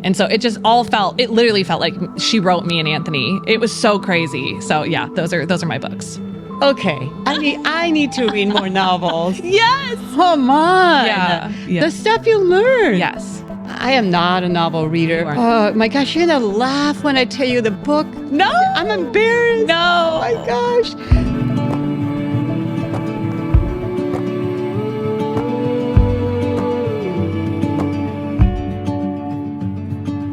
And so it literally felt like she wrote me and Anthony. It was so crazy. So yeah, those are my books. Okay. I need to read more novels. Yes. Come on. Yeah. The stuff you learn. Yes. I am not a novel reader. Oh my gosh, you're going to laugh when I tell you the book. No. I'm embarrassed. No. Oh my gosh.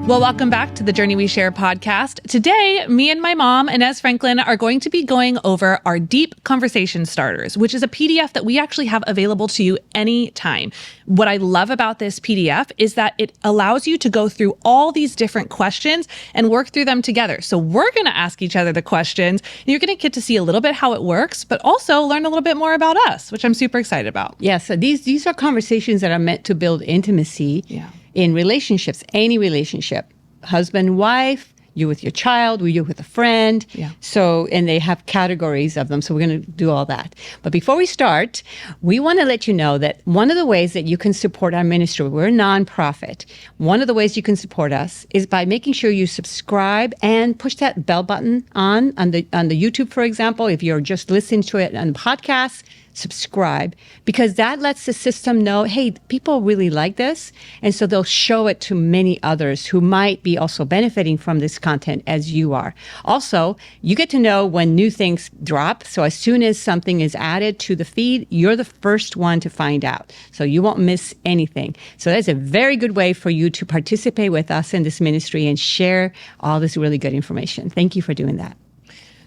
Well, welcome back to the Journey We Share podcast. Today, me and my mom, Inés Franklin, are going to be going over our Deep Conversation Starters, which is a PDF that we actually have available to you anytime. What I love about this PDF is that it allows you to go through all these different questions and work through them together. So we're going to ask each other the questions, and you're going to get to see a little bit how it works, but also learn a little bit more about us, which I'm super excited about. Yeah, so these are conversations that are meant to build intimacy. Yeah. In relationships, any relationship, husband, wife, you with your child, you with a friend. Yeah. So, and they have categories of them. So we're going to do all that. But before we start, we want to let you know that one of the ways that you can support our ministry, we're a nonprofit. One of the ways you can support us is by making sure you subscribe and push that bell button on the YouTube, for example. If you're just listening to it on the podcast, subscribe, because that lets the system know, hey, people really like this. And so they'll show it to many others who might be also benefiting from this content as you are. Also, you get to know when new things drop. So as soon as something is added to the feed, you're the first one to find out. So you won't miss anything. So that's a very good way for you to participate with us in this ministry and share all this really good information. Thank you for doing that.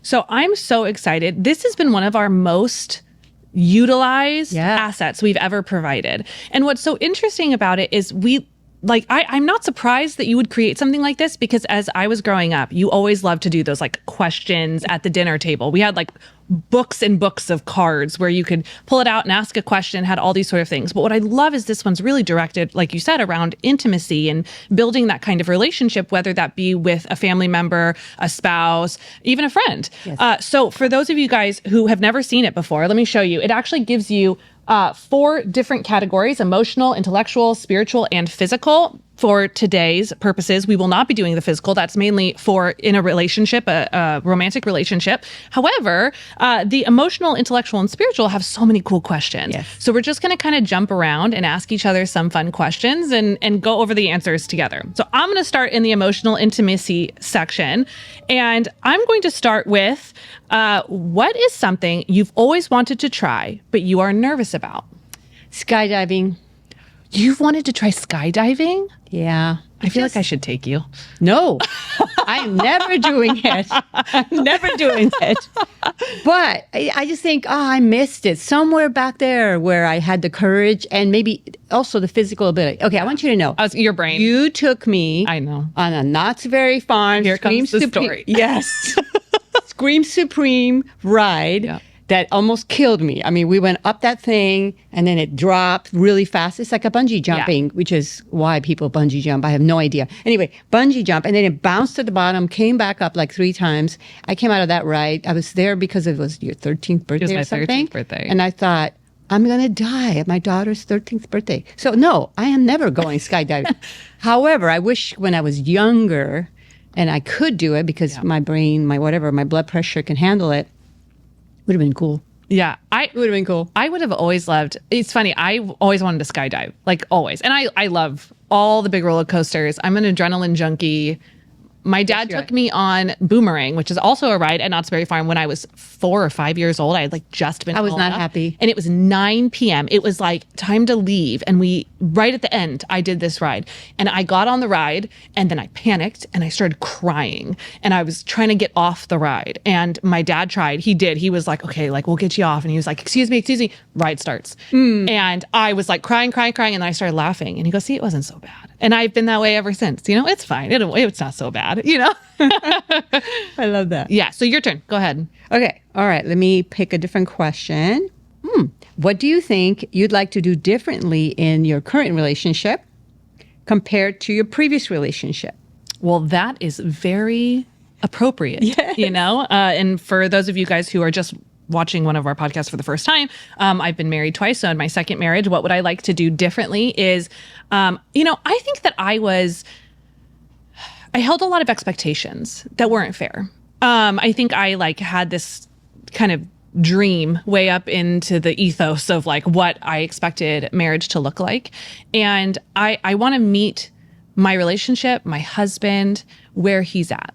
So I'm so excited. This has been one of our most utilized assets we've ever provided. And what's so interesting about it is I'm not surprised that you would create something like this, because as I was growing up, you always loved to do those like questions at the dinner table. We had like books and books of cards where you could pull it out and ask a question, had all these sort of things. But what I love is this one's really directed, like you said, around intimacy and building that kind of relationship, whether that be with a family member, a spouse, even a friend. Yes. So for those of you guys who have never seen it before, let me show you. It actually gives you 4 different categories: emotional, intellectual, spiritual, and physical. For today's purposes, we will not be doing the physical. That's mainly for in a relationship, a romantic relationship. However, the emotional, intellectual, and spiritual have so many cool questions. Yes. So we're just going to kind of jump around and ask each other some fun questions and go over the answers together. So I'm going to start in the emotional intimacy section. And I'm going to start with, what is something you've always wanted to try, but you are nervous about? Skydiving. You've wanted to try skydiving? Yeah. I feel like I should take you. No, I'm never doing it. I'm never doing it. But I just think, I missed it somewhere back there where I had the courage and maybe also the physical ability. Okay, I want you to know. Your brain. You took me I know. on a Knott's Berry Farm. Here comes the story. Yes. Scream Supreme ride. Yeah. That almost killed me. I mean, we went up that thing and then it dropped really fast. It's like a bungee jumping, which is why people bungee jump. I have no idea. Anyway, bungee jump, and then it bounced at the bottom, came back up like 3 times. I came out of that ride. I was there because it was your 13th birthday it was or my something. 13th birthday. And I thought, I'm going to die at my daughter's 13th birthday. So no, I am never going skydiving. However, I wish when I was younger and I could do it because my brain, my blood pressure can handle it. Would have been cool. Yeah. It would have been cool. I would have always loved, it's funny, I always wanted to skydive, like always. And I love all the big roller coasters. I'm an adrenaline junkie. My dad took me on Boomerang, which is also a ride at Knott's Berry Farm when I was 4 or 5 years old. I had like just been I was not happy. And it was 9 p.m. It was like time to leave. And right at the end, I did this ride. And I got on the ride and then I panicked and I started crying. And I was trying to get off the ride. And my dad tried. He did. He was like, okay, like we'll get you off. And he was like, excuse me. Ride starts. And I was like crying. And then I started laughing. And he goes, see, it wasn't so bad. And I've been that way ever since. You know, it's fine. It's not so bad, you know? I love that. Yeah. So your turn. Go ahead. Okay. All right. Let me pick a different question. What do you think you'd like to do differently in your current relationship compared to your previous relationship? Well, that is very appropriate, you know? And for those of you guys who are just watching one of our podcasts for the first time, I've been married twice. So in my second marriage, what would I like to do differently is, I think that I was I held a lot of expectations that weren't fair. I think I like had this kind of dream way up into the ethos of like what I expected marriage to look like. And I want to meet my relationship, my husband, where he's at.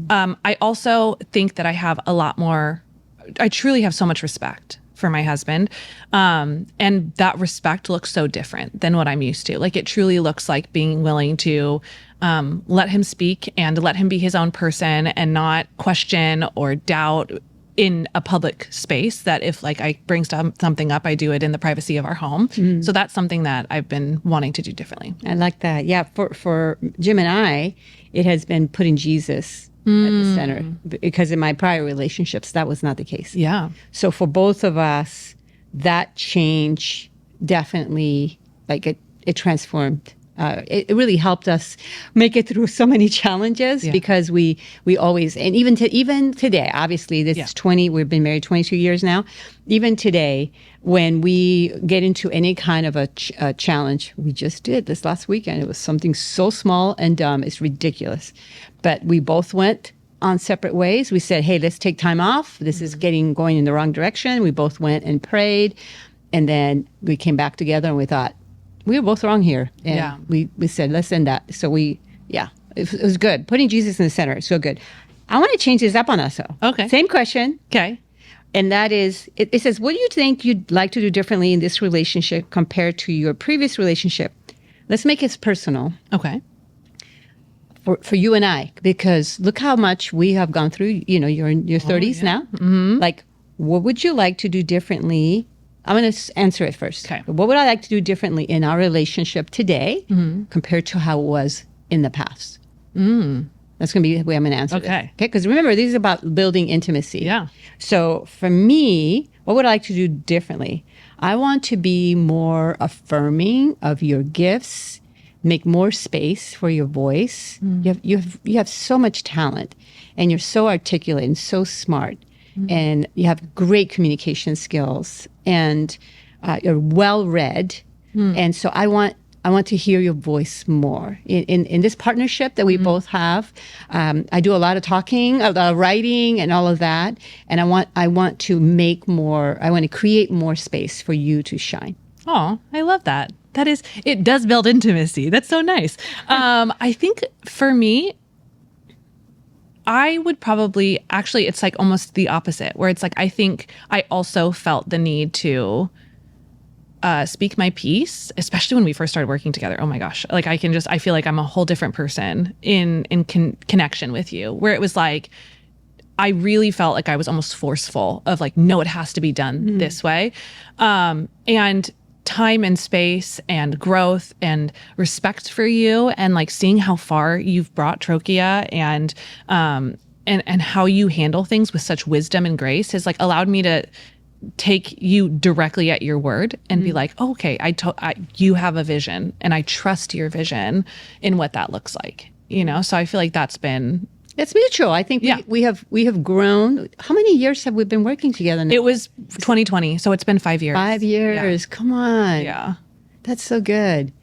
I also think that I have I truly have so much respect for my husband. And that respect looks so different than what I'm used to. Like it truly looks like being willing to let him speak and let him be his own person and not question or doubt in a public space, that if like I bring something up, I do it in the privacy of our home. So that's something that I've been wanting to do differently. I like that. Yeah. For Jim and I, it has been putting Jesus at the center, because in my prior relationships, that was not the case. Yeah. So for both of us, that change definitely, like it transformed. It really helped us make it through so many challenges, because we always, and even today, obviously this is we've been married 22 years now. Even today, when we get into any kind of a challenge, we just did this last weekend. It was something so small and dumb, it's ridiculous. But we both went on separate ways. We said, hey, let's take time off. This is going in the wrong direction. We both went and prayed. And then we came back together and we thought, we were both wrong here. And we said, let's end that. So it was good. Putting Jesus in the center is so good. I want to change this up on us, though. Okay. Same question. Okay. And that is, it says, what do you think you'd like to do differently in this relationship compared to your previous relationship? Let's make it personal. Okay. For you and I, because look how much we have gone through. You know, you're in your 30s now. Mm-hmm. Like, what would you like to do differently? I'm going to answer it first. Okay. What would I like to do differently in our relationship today compared to how it was in the past? That's going to be the way I'm going to answer it. Okay. Because remember, this is about building intimacy. Yeah. So for me, what would I like to do differently? I want to be more affirming of your gifts, make more space for your voice. You have so much talent, and you're so articulate and so smart. And you have great communication skills, and you're well read. And so I want to hear your voice more in this partnership that we both have. I do a lot of talking, a lot of writing, and all of that. And I want to create more space for you to shine. Oh, I love that. It does build intimacy. That's so nice. I think for me, I would probably, actually, it's like almost the opposite, where it's like, I think I also felt the need to speak my piece, especially when we first started working together. Oh my gosh. Like I feel like I'm a whole different person in connection with you, where it was like, I really felt like I was almost forceful of like, no, it has to be done this way. And time and space and growth and respect for you, and like seeing how far you've brought Trochia and how you handle things with such wisdom and grace has like allowed me to take you directly at your word and be like, oh, okay, you have a vision, and I trust your vision in what that looks like, you know? So I feel like it's mutual. I think we have grown. How many years have we been working together now? It was 2020, so it's been 5 years. 5 years. Yeah. Come on. Yeah. That's so good.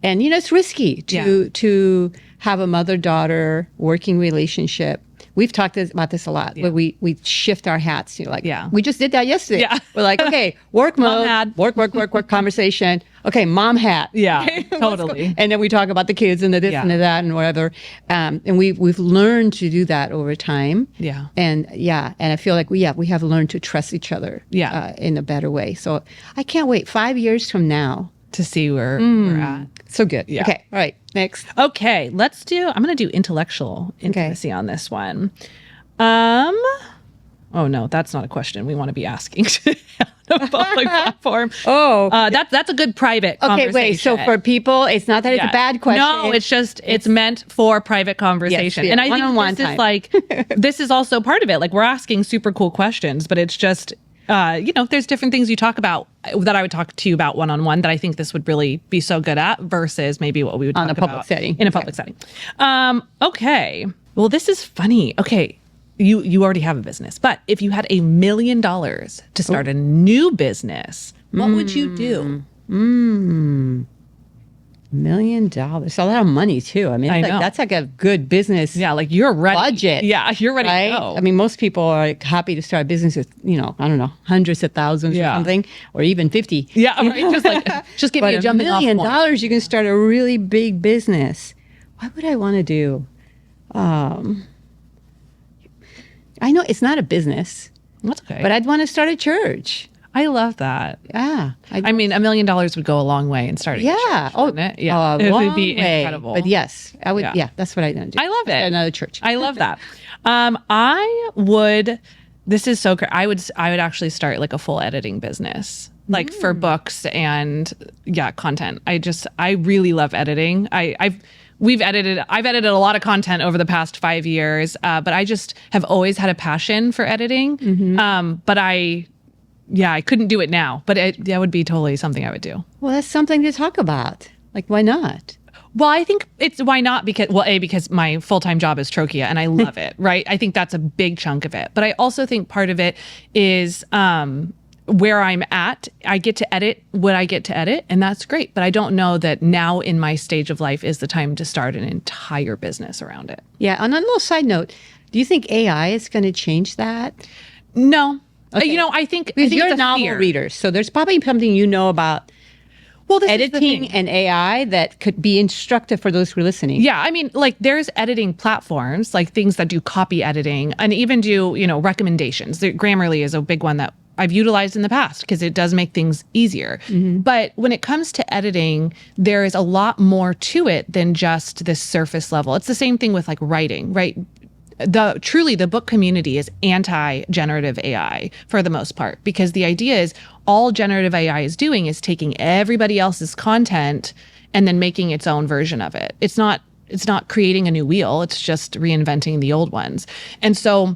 And you know, it's risky to have a mother-daughter working relationship. We've talked about this a lot, where we shift our hats. You know, like, we just did that yesterday. Yeah. We're like, okay, work mode, work, conversation. Okay, mom hat. Yeah, okay, totally. And then we talk about the kids and the this and the that and whatever. And we've learned to do that over time. Yeah. And I feel like we have learned to trust each other. In a better way. So I can't wait 5 years from now to see where we're at. So good. Yeah. Okay. All right. Next. Okay. I'm going to do intellectual intimacy on this one. Oh no, that's not a question we want to be asking on a public platform. That's a good private conversation. Okay, wait. So for people, it's not that it's a bad question. No, it's meant for private conversation. Yes, and I think this is like, this is also part of it. Like, we're asking super cool questions, but it's just, there's different things you talk about that I would talk to you about one-on-one that I think this would really be so good at versus maybe what we would talk about in a public setting. Okay. Well, this is funny. Okay. You already have a business, but if you had $1 million to start a new business, what would you do? $1 million. It's a lot of money too. I mean, that's like a good business. Yeah, like you're ready. Budget. Yeah, you're ready right? to go. I mean, most people are like happy to start a business with, I don't know, hundreds of thousands or something, or even 50. Yeah, right. Just give me a jumping off point. $1 million, you can start a really big business. What would I want to do? I know it's not a business. That's okay. But I'd want to start a church. I love that. Yeah. I mean, $1 million would go a long way in starting a church, wouldn't it? Yeah. It would be incredible. But yes, I would. Yeah, that's what I'd do. I love it. Another church. I love that. I would, this is so great. I would actually start like a full editing business, like for books and content. I really love editing. I've edited a lot of content over the past 5 years, but I just have always had a passion for editing. But I couldn't do it now, but that would be totally something I would do. Well, that's something to talk about. Like, why not? Well, I think it's why not because my full-time job is Trochia and I love it, right? I think that's a big chunk of it. But I also think part of it is where I'm at. I get to edit what I get to edit, and that's great. But I don't know that now in my stage of life is the time to start an entire business around it. Yeah. On a little side note, do you think AI is going to change that? No. Okay. I think you're it's a novel fear. reader, so there's probably something about editing and AI that could be instructive for those who are listening. Yeah, I mean, like there's editing platforms, like things that do copy editing and even do, recommendations. Grammarly is a big one that I've utilized in the past because it does make things easier. But when it comes to editing, there is a lot more to it than just this surface level. It's the same thing with like writing, right? The book community is anti-generative AI for the most part, because the idea is all generative AI is doing is taking everybody else's content and then making its own version of it. It's not creating a new wheel. It's just reinventing the old ones. And so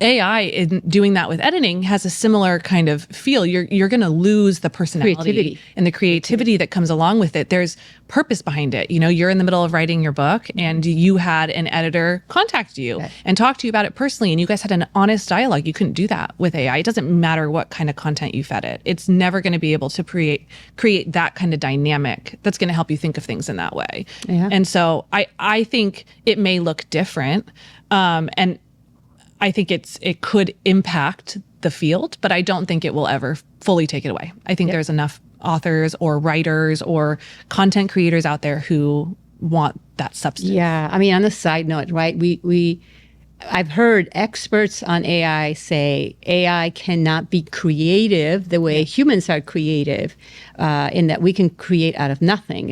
AI in doing that with editing has a similar kind of feel. You're going to lose the personality and the creativity that comes along with it. There's purpose behind it. You're in the middle of writing your book and you had an editor contact you and talk to you about it personally, and you guys had an honest dialogue. You couldn't do that with AI. It doesn't matter what kind of content you fed it. It's never going to be able to create that kind of dynamic that's going to help you think of things in that way. Yeah. And so I think it may look different. And I think it could impact the field, but I don't think it will ever fully take it away. I think there's enough authors or writers or content creators out there who want that substance. Yeah. I mean, on a side note, right? I've heard experts on AI say AI cannot be creative the way humans are creative, in that we can create out of nothing.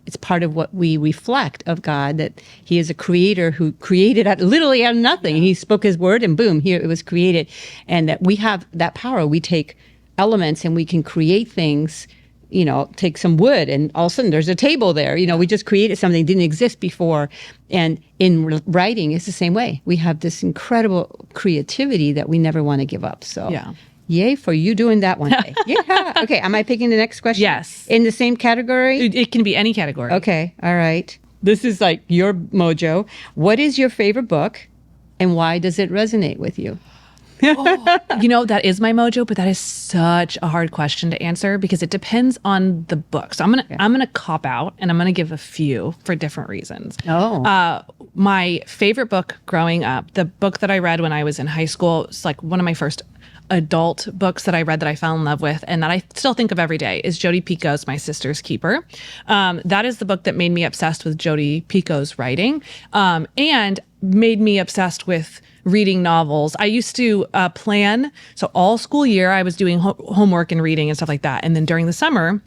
It's part of what we reflect of God, that he is a creator who created literally out of nothing. He spoke his word and boom, here it was created. And that we have that power. We take elements and we can create things, take some wood and all of a sudden there's a table there. We just created something that didn't exist before. And in writing, it's the same way. We have this incredible creativity that we never want to give up. So yay for you doing that one day. Yeah. Okay. Am I picking the next question? Yes. In the same category? It can be any category. Okay. All right. This is like your mojo. What is your favorite book and why does it resonate with you? That is my mojo, but that is such a hard question to answer because it depends on the book. So I'm gonna cop out and I'm gonna give a few for different reasons. My favorite book growing up, the book that I read when I was in high school, it's like one of my first adult books that I read that I fell in love with and that I still think of every day is Jodi Picoult's My Sister's Keeper. That is the book that made me obsessed with Jodi Picoult's writing and made me obsessed with reading novels. I used to plan, so all school year I was doing homework and reading and stuff like that. And then during the summer,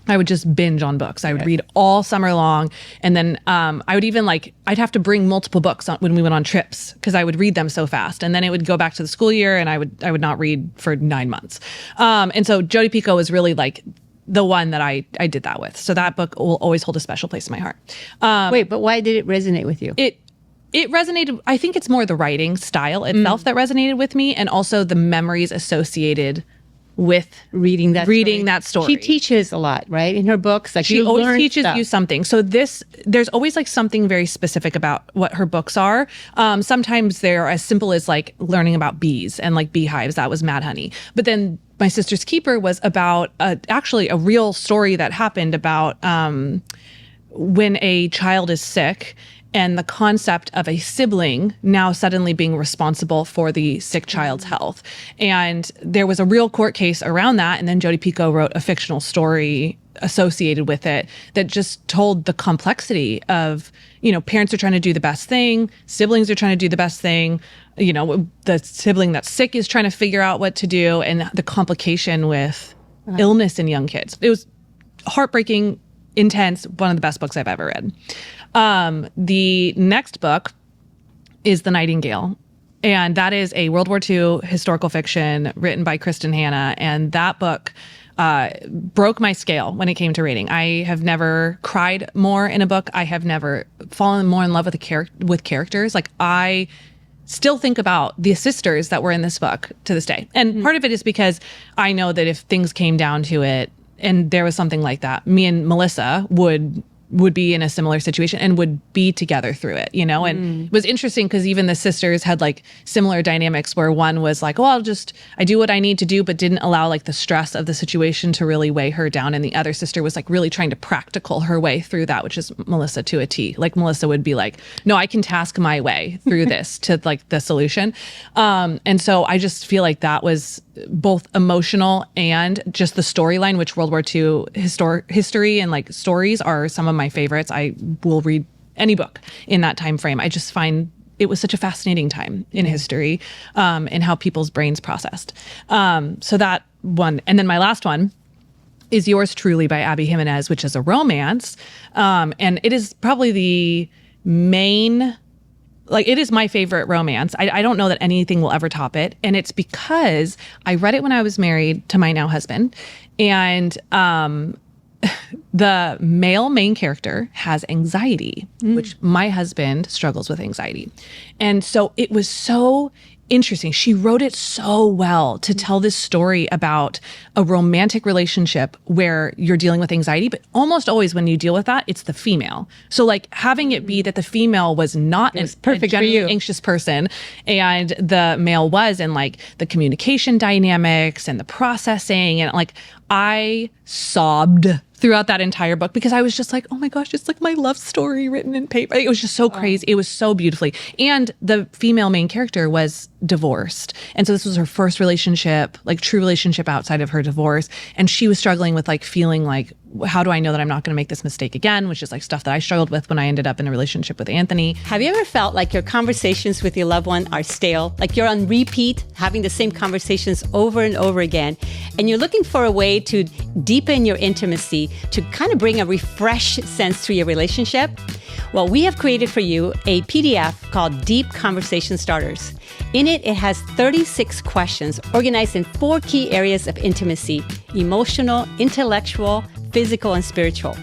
I would just binge on books. I would read all summer long. And then I would even I'd have to bring multiple books when we went on trips because I would read them so fast. And then it would go back to the school year and I would not read for 9 months. And so Jodi Picoult was really the one that I did that with. So that book will always hold a special place in my heart. Wait, but why did it resonate with you? It resonated. I think it's more the writing style itself that resonated with me and also the memories associated with reading that story. She teaches a lot, right? In her books, like she always teaches you something. So there's always like something very specific about what her books are. Sometimes they're as simple as like learning about bees and like beehives. That was Mad Honey. But then My Sister's Keeper was about actually a real story that happened about when a child is sick, and the concept of a sibling now suddenly being responsible for the sick child's health. And there was a real court case around that. And then Jodi Picoult wrote a fictional story associated with it that just told the complexity of, parents are trying to do the best thing, siblings are trying to do the best thing, the sibling that's sick is trying to figure out what to do, and the complication with illness in young kids. It was heartbreaking, intense, one of the best books I've ever read. The next book is The Nightingale. And that is a World War II historical fiction written by Kristen Hanna. And that book broke my scale when it came to reading. I have never cried more in a book. I have never fallen more in love with characters. Like, I still think about the sisters that were in this book to this day. And part of it is because I know that if things came down to it and there was something like that, me and Melissa would be in a similar situation and would be together through it, and it was interesting because even the sisters had like similar dynamics where one was like, well, I do what I need to do, but didn't allow like the stress of the situation to really weigh her down. And the other sister was like really trying to practical her way through that, which is Melissa to a T. Like, Melissa would be like, no, I can task my way through this to like the solution. And so I just feel like that was both emotional and just the storyline, which World War II history and like stories are some of my favorites. I will read any book in that time frame. I just find it was such a fascinating time in history, and how people's brains processed. So that one. And then my last one is Yours Truly by Abby Jimenez, which is a romance. And it is probably the main, like, it is my favorite romance. I don't know that anything will ever top it. And it's because I read it when I was married to my now husband. And the male main character has anxiety, which my husband struggles with anxiety. And so it was so interesting. She wrote it so well to tell this story about a romantic relationship where you're dealing with anxiety, but almost always when you deal with that, it's the female. So like having it be that the female was not a genuinely anxious person and the male was, and like the communication dynamics and the processing, and like I sobbed throughout that entire book because I was just like, oh my gosh, it's like my love story written in paper. It was just so crazy. It was so beautifully. And the female main character was divorced. And so this was her first relationship, like true relationship outside of her divorce. And she was struggling with like feeling like, how do I know that I'm not going to make this mistake again? Which is like stuff that I struggled with when I ended up in a relationship with Anthony. Have you ever felt like your conversations with your loved one are stale? Like you're on repeat, having the same conversations over and over again, and you're looking for a way to deepen your intimacy, to kind of bring a refresh sense to your relationship? Well, we have created for you a PDF called Deep Conversation Starters. In it, it has 36 questions organized in 4 key areas of intimacy: emotional, intellectual, physical, and spiritual.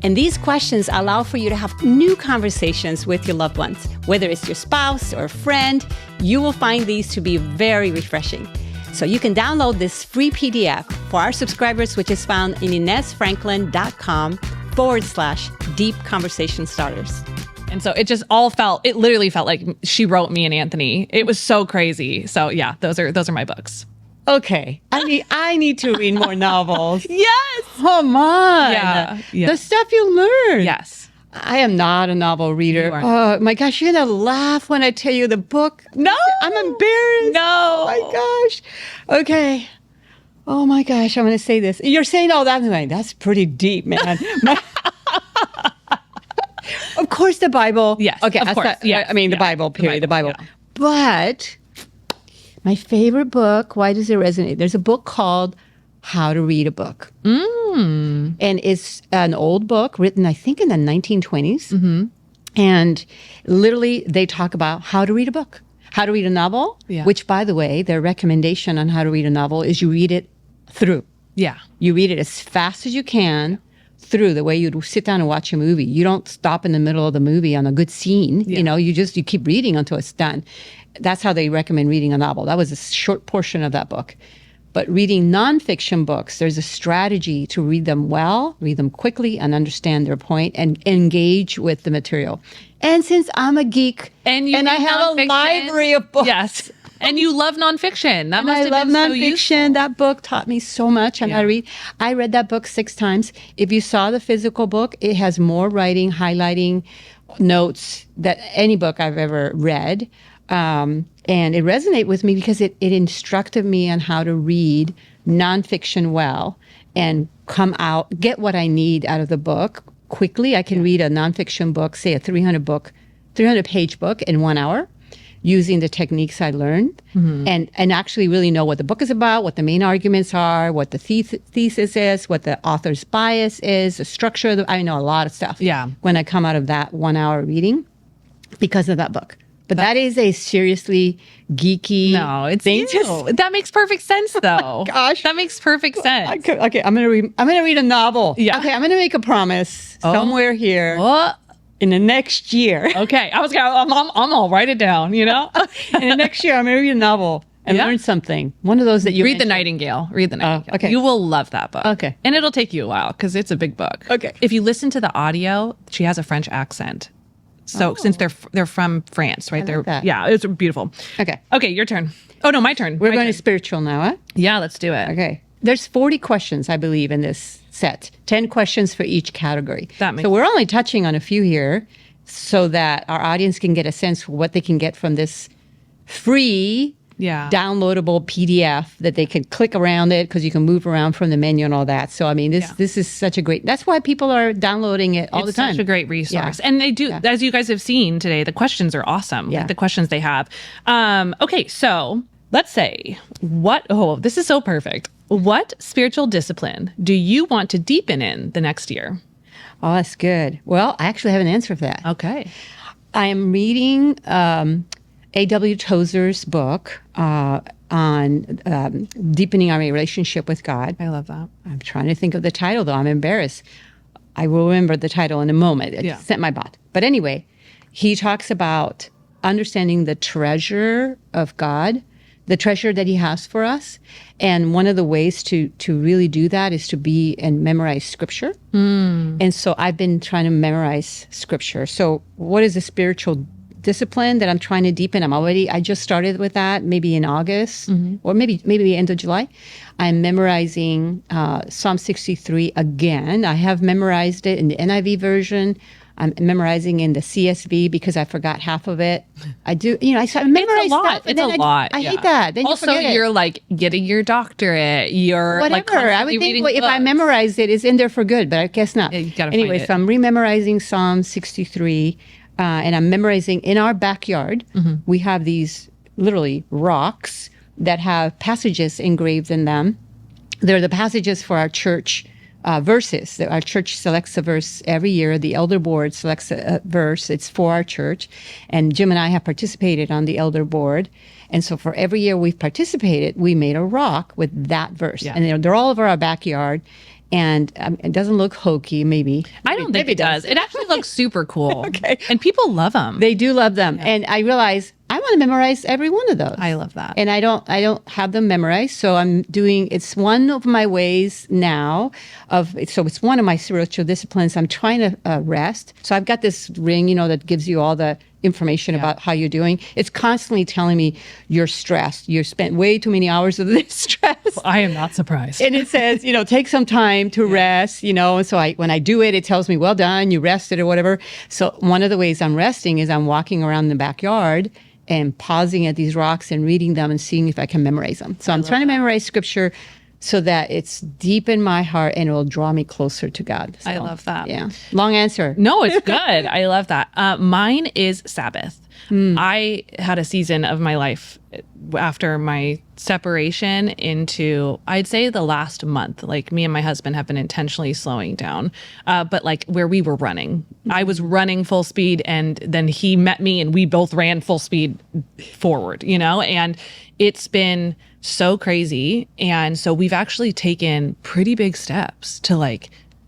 And these questions allow for you to have new conversations with your loved ones. Whether it's your spouse or a friend, you will find these to be very refreshing. So you can download this free PDF for our subscribers, which is found in InesFranklin.com/Deep Conversation Starters. And so it literally felt like she wrote me and Anthony. It was so crazy. So yeah, those are my books. Okay. I need to read more novels. Yes. Come on. Yeah. The stuff you learn. Yes. I am not a novel reader. You aren't. Oh my gosh, you're going to laugh when I tell you the book. No. I'm embarrassed. No. Oh my gosh. Okay. Oh my gosh, I'm going to say this. You're saying all that. I'm like, that's pretty deep, man. Of course, the Bible. Yes. Okay. Of course. I mean, the Bible, period. The Bible. Yeah. But my favorite book, why does it resonate? There's a book called How to Read a Book. And it's an old book written, I think, in the 1920s. And literally, they talk about how to read a book, how to read a novel, which, by the way, their recommendation on how to read a novel is you read it through. Yeah. You read it as fast as you can through, the way you'd sit down and watch a movie. You don't stop in the middle of the movie on a good scene. You know, you keep reading until it's done. That's how they recommend reading a novel. That was a short portion of that book. But reading nonfiction books, there's a strategy to read them well, read them quickly, and understand their point and engage with the material. And since I'm a geek and I have a library of books. Yes. And you love nonfiction. That and must I have love been nonfiction. so useful. That book taught me so much on how to read. I read that book 6 times. If you saw the physical book, it has more writing, highlighting, notes than any book I've ever read. And it resonated with me because it instructed me on how to read nonfiction well and get what I need out of the book quickly. I can read a nonfiction book, say a 300-page book in 1 hour, using the techniques I learned, and actually really know what the book is about, what the main arguments are, what the thesis is, what the author's bias is, the structure of I know a lot of stuff. Yeah. When I come out of that 1 hour reading because of that book. But that is a seriously geeky thing. That makes perfect sense, though. Gosh, that makes perfect sense. Okay, I'm gonna read a novel. Yeah. Okay, I'm gonna make a promise somewhere here What? in the next year. Okay, I'm gonna write it down. You know, in the next year, I'm gonna read a novel and learn something. One of those that you read The Nightingale. Read The Nightingale. Okay, you will love that book. Okay, and it'll take you a while because it's a big book. Okay, if you listen to the audio, she has a French accent. So since they're from France, right? Yeah, it's beautiful. Okay, your turn. Oh no, my turn. We're going to spiritual now, huh? Yeah, let's do it. Okay. There's 40 questions, I believe, in this set. 10 questions for each category. So we're only touching on a few here so that our audience can get a sense of what they can get from this free downloadable PDF that they can click around it because you can move around from the menu and all that. So, I mean, this is such a great, that's why people are downloading it all the time. It's such a great resource. And they do, as you guys have seen today, the questions are awesome. Like the questions they have. Okay, so let's say this is so perfect. What spiritual discipline do you want to deepen in the next year? Oh, that's good. Well, I actually have an answer for that. Okay. I am reading A.W. Tozer's book on deepening our relationship with God. I love that. I'm trying to think of the title, though. I'm embarrassed. I will remember the title in a moment. It sent my bot. But anyway, he talks about understanding the treasure of God, the treasure that he has for us. And one of the ways to really do that is to be and memorize scripture. And so I've been trying to memorize scripture. So what is a spiritual discipline that I'm trying to deepen? I just started with that maybe in August or maybe the end of July. I'm memorizing Psalm 63 again. I have memorized it in the NIV version. I'm memorizing in the CSV because I forgot half of it. I do, I memorize stuff. It's a lot. I hate that. Then also, you're like getting your doctorate. You're whatever. Like I would think if I memorize it, it's in there for good, but I guess not. Yeah, you gotta anyway, find it. So I'm rememorizing Psalm 63, and I'm memorizing in our backyard. We have these literally rocks that have passages engraved in them. They're the passages for our church verses. Our church selects a verse every year. The elder board selects a verse. It's for our church. And Jim and I have participated on the elder board. And so for every year we've participated, we made a rock with that verse. Yeah. And they're all over our backyard. And it doesn't look hokey, maybe. I don't think it does. It actually looks super cool. Okay. And people love them. They do love them. Yeah. And I realize I want to memorize every one of those. I love that. And I don't have them memorized. So it's one of my ways now so it's one of my spiritual disciplines. I'm trying to rest. So I've got this ring, that gives you all the information about how you're doing. It's constantly telling me you're stressed. You spent way too many hours of this stress. Well, I am not surprised. And it says, take some time to rest, and so when I do it, it tells me, well done, you rested or whatever. So one of the ways I'm resting is I'm walking around the backyard and pausing at these rocks and reading them and seeing if I can memorize them. So I'm trying to memorize scripture so that it's deep in my heart and it will draw me closer to God. So, I love that. Yeah. Long answer. No, it's good. I love that. Mine is Sabbath. I had a season of my life after my separation into, I'd say the last month, like me and my husband have been intentionally slowing down, but like where we were running, I was running full speed and then he met me and we both ran full speed forward, and it's been so crazy. And so we've actually taken pretty big steps to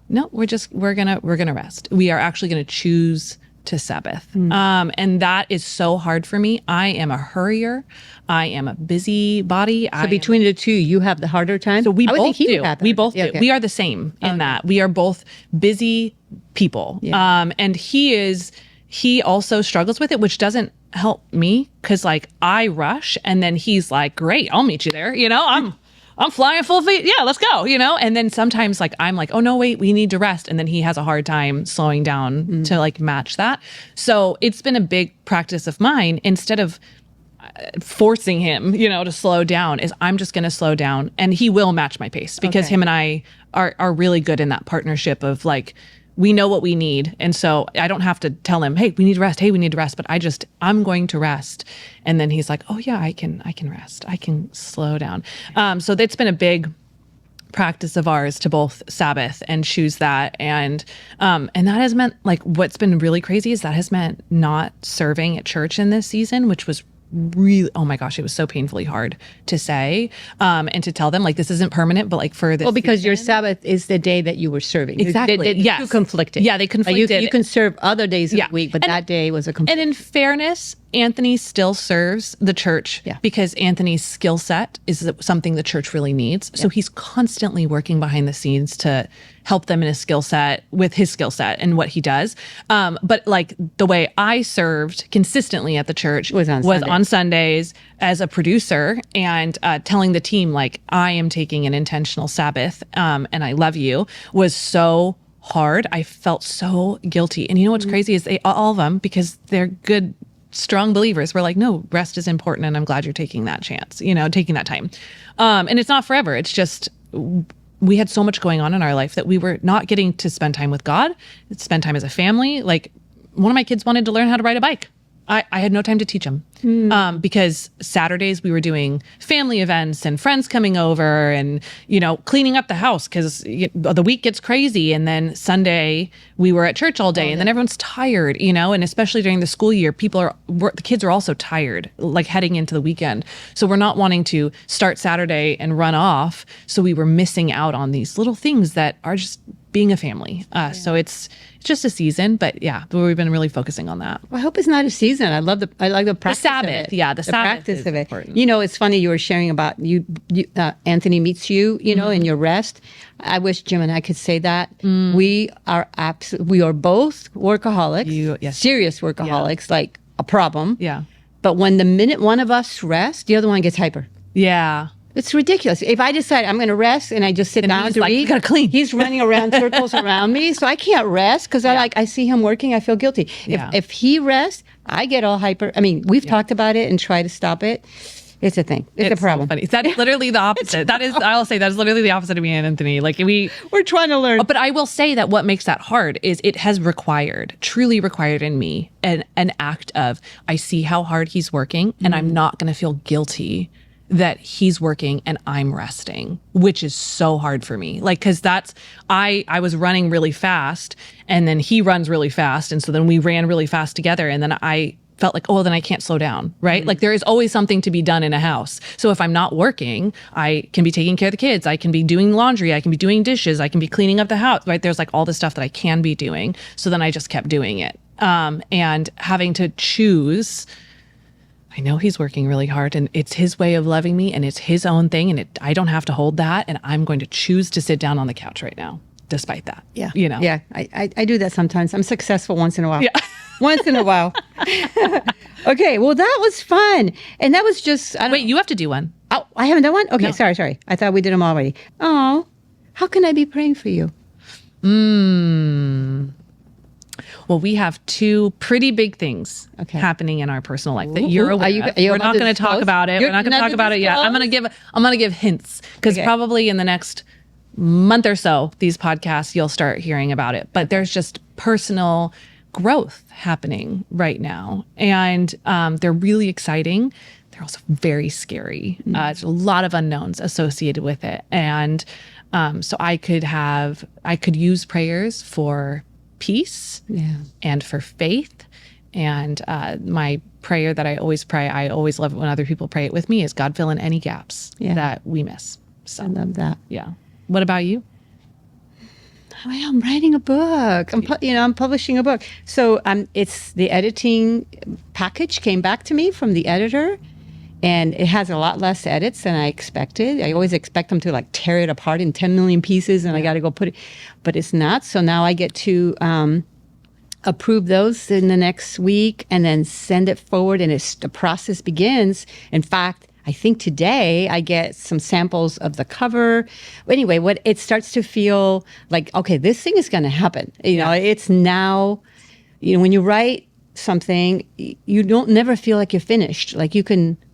no, we're gonna rest. We are actually gonna choose to Sabbath. And that is so hard for me. I am a hurrier. I am a busy body. So between the two, you have the harder time? So we I would both think he do. would have We that. both Yeah, do. okay. We are the same in that. We are both busy people. Yeah. And he also struggles with it, which doesn't help me because like I rush and then he's like, great, I'll meet you there. You know, I'm flying full feet. Yeah, let's go. You know, and then sometimes like I'm like, oh no, wait, we need to rest. And then he has a hard time slowing down to like match that. So it's been a big practice of mine instead of forcing him, you know, to slow down is I'm just going to slow down and he will match my pace because him and I are really good in that partnership of like, we know what we need. And so I don't have to tell him, hey, we need to rest. Hey, we need to rest. But I'm going to rest. And then he's like, oh yeah, I can rest. I can slow down. So that's been a big practice of ours to both Sabbath and choose that. And that has meant like, what's been really crazy is that has meant not serving at church in this season, which was really, oh my gosh, it was so painfully hard to say and to tell them like this isn't permanent, but like for this. Well, because your Sabbath is the day that you were serving. Exactly. Yes. You conflicted. Yeah, they conflicted. You can serve other days of the week, but that day was a conflict. And in fairness, Anthony still serves the church because Anthony's skill set is something the church really needs. So he's constantly working behind the scenes to help them in his skill set with his skill set and what he does. But like the way I served consistently at the church was on Sundays as a producer and telling the team like I am taking an intentional Sabbath and I love you was so hard. I felt so guilty. And you know what's crazy is all of them, because they're good, strong believers, were like, no, rest is important. And I'm glad you're taking that chance, you know, taking that time. And it's not forever. It's just, we had so much going on in our life that we were not getting to spend time with God, spend time as a family. Like one of my kids wanted to learn how to ride a bike. I had no time to teach him because Saturdays we were doing family events and friends coming over and, you know, cleaning up the house because the week gets crazy. And then Sunday we were at church all day and then everyone's tired, you know, and especially during the school year, the kids are also tired, like heading into the weekend. So we're not wanting to start Saturday and run off. So we were missing out on these little things that are just being a family. So it's just a season, but we've been really focusing on that. Well, I hope it's not a season. I like the practice. The Sabbath, of it. the Sabbath practice is of it. important. You know, it's funny you were sharing about Anthony meets you, you know, in your rest. I wish Jim and I could say that. We are both workaholics, serious workaholics, like a problem. Yeah. But when the minute one of us rests, the other one gets hyper. Yeah. It's ridiculous. If I decide I'm going to rest and I just sit down to like, read, you gotta clean. He's running around circles around me, so I can't rest because I see him working. I feel guilty. If he rests, I get all hyper. I mean, we've talked about it and try to stop it. It's a thing. It's a problem. So funny. That's literally the opposite. I'll say that's literally the opposite of me and Anthony. Like we're trying to learn. But I will say that what makes that hard is it has truly required in me an act of, I see how hard he's working and I'm not going to feel guilty that he's working and I'm resting, which is so hard for me. Like, cause I was running really fast and then he runs really fast. And so then we ran really fast together. And then I felt like, oh, then I can't slow down, right? Like there is always something to be done in a house. So if I'm not working, I can be taking care of the kids. I can be doing laundry. I can be doing dishes. I can be cleaning up the house, right? There's like all this stuff that I can be doing. So then I just kept doing it. And having to choose, I know he's working really hard and it's his way of loving me and it's his own thing and I don't have to hold that and I'm going to choose to sit down on the couch right now despite that. Yeah. You know? Yeah. I do that sometimes. I'm successful once in a while. Yeah. Once in a while. Okay. Well, that was fun. And that was just... Wait, you have to do one. Oh, I haven't done one? Okay. No. Sorry. I thought we did them already. Oh, how can I be praying for you? Well, we have two pretty big things happening in our personal life that you're aware of. We're not going to talk about it. We're not going to talk about it yet. I'm going to give hints because probably in the next month or so, these podcasts, you'll start hearing about it. But there's just personal growth happening right now. And they're really exciting. They're also very scary. There's a lot of unknowns associated with it. And so I could use prayers for peace and for faith. And my prayer that I always pray, I always love it when other people pray it with me, is God fill in any gaps that we miss. So I love that. Yeah. What about you? I'm writing a book. I'm publishing a book. So it's the editing package came back to me from the editor, and it has a lot less edits than I expected. I always expect them to like tear it apart in 10 million pieces, and I got to go put it, but it's not. So now I get to approve those in the next week and then send it forward, and the process begins. In fact, I think today I get some samples of the cover. Anyway, it starts to feel like, okay, this thing is going to happen. It's now, when you write something, you don't never feel like you're finished. Like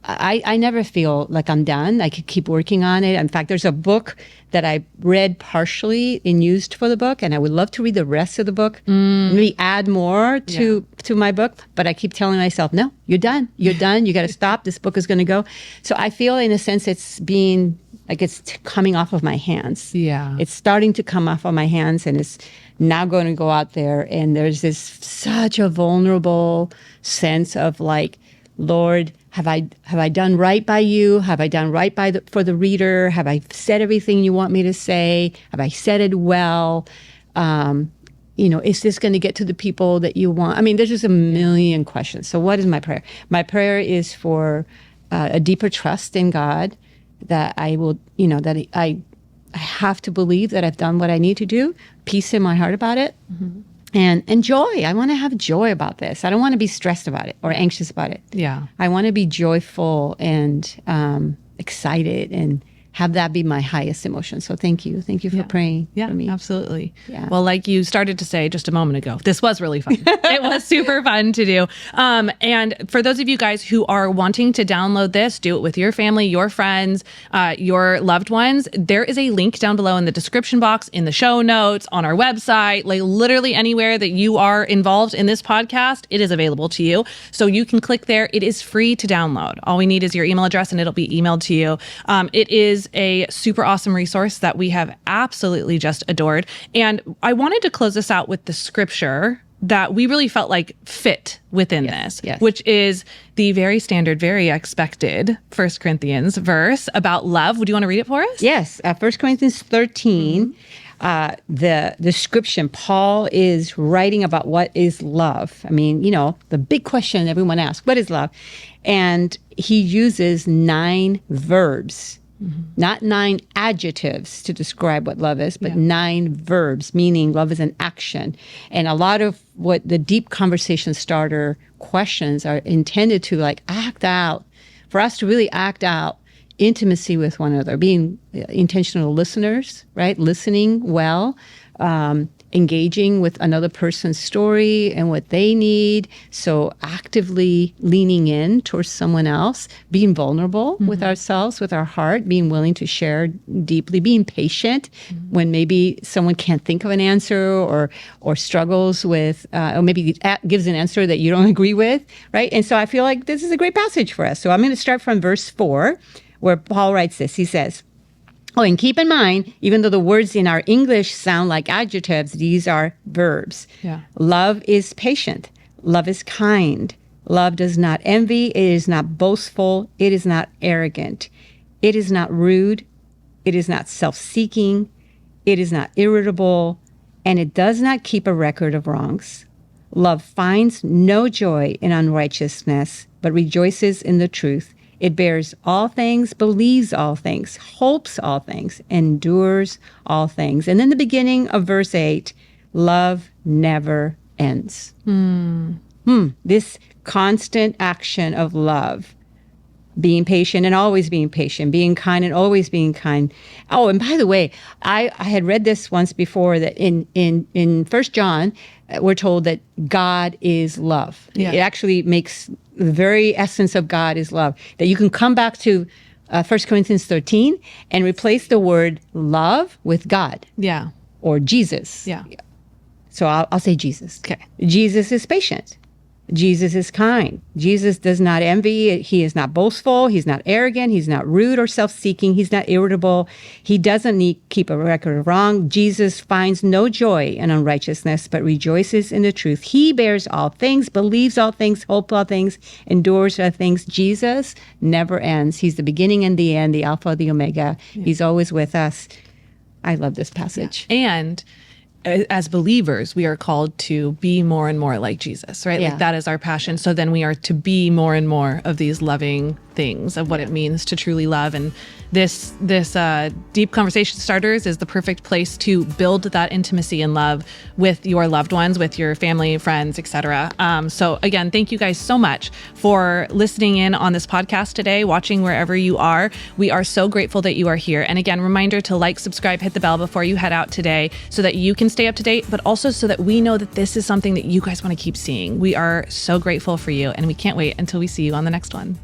I never feel like I'm done. I could keep working on it. In fact, there's a book that I read partially and used for the book, and I would love to read the rest of the book, maybe add more to my book. But I keep telling myself, no, you're done. You're done. You got to stop. This book is going to go. So I feel, in a sense, it's being like it's coming off of my hands. Yeah. It's starting to come off of my hands, and it's now going to go out there. And there's such a vulnerable sense of like, Lord, have I done right by you? Have I done right for the reader? Have I said everything you want me to say? Have I said it well? Is this going to get to the people that you want? I mean, there's just a million questions. So what is my prayer? My prayer is for a deeper trust in God, that I will, that I have to believe that I've done what I need to do, peace in my heart about it. Mm-hmm. And joy. I want to have joy about this. I don't want to be stressed about it or anxious about it. Yeah. I want to be joyful and excited and have that be my highest emotion. So thank you. Thank you for praying for me. Absolutely. Yeah. Well, like you started to say just a moment ago, this was really fun. It was super fun to do. And for those of you guys who are wanting to download this, do it with your family, your friends, your loved ones. There is a link down below in the description box, in the show notes, on our website, like literally anywhere that you are involved in this podcast, it is available to you. So you can click there. It is free to download. All we need is your email address and it'll be emailed to you. It is a super awesome resource that we have absolutely just adored. And I wanted to close this out with the scripture that we really felt like fit within this, which is the very standard, very expected 1 Corinthians verse about love. Would you want to read it for us? Yes. 1 Corinthians 13, the description, Paul is writing about what is love. I mean, the big question everyone asks, what is love? And he uses 9 verbs. Mm-hmm. Not 9 adjectives to describe what love is, but 9 verbs, meaning love is an action. And a lot of what the deep conversation starter questions are intended to act out, for us to really act out intimacy with one another, being intentional listeners, right? Listening well, engaging with another person's story and what they need. So actively leaning in towards someone else, being vulnerable with ourselves, with our heart, being willing to share deeply, being patient when maybe someone can't think of an answer or struggles with, or maybe gives an answer that you don't agree with, right? And so I feel like this is a great passage for us. So I'm going to start from verse 4, where Paul writes this. He says, oh, and keep in mind, even though the words in our English sound like adjectives, these are verbs. Yeah. Love is patient. Love is kind. Love does not envy. It is not boastful. It is not arrogant. It is not rude. It is not self-seeking. It is not irritable. And it does not keep a record of wrongs. Love finds no joy in unrighteousness, but rejoices in the truth. It bears all things, believes all things, hopes all things, endures all things. And in the beginning of verse 8, love never ends. This constant action of love, being patient and always being patient, being kind and always being kind. Oh, and by the way, I had read this once before, that in 1 John, we're told that God is love. Yeah. It actually makes the very essence of God is love. That you can come back to 1 Corinthians 13 and replace the word love with God. Yeah. Or Jesus. Yeah. So I'll say Jesus. Okay. Jesus is patient. Jesus is kind. Jesus does not envy. He is not boastful. He's not arrogant. He's not rude or self-seeking. He's not irritable. He doesn't keep a record of wrong. Jesus finds no joy in unrighteousness, but rejoices in the truth. He bears all things, believes all things, hopes all things, endures all things. Jesus never ends. He's the beginning and the end, the Alpha, the Omega. Yeah. He's always with us. I love this passage. Yeah. And as believers, we are called to be more and more like Jesus, right? Yeah. Like that is our passion. So then we are to be more and more of these loving things of what it means to truly love. And this deep conversation starters is the perfect place to build that intimacy and love with your loved ones, with your family, friends, etc. So again, thank you guys so much for listening in on this podcast today, watching wherever you are. We are so grateful that you are here. And again, reminder to like, subscribe, hit the bell before you head out today so that you can stay up to date, but also so that we know that this is something that you guys want to keep seeing. We are so grateful for you, and we can't wait until we see you on the next one.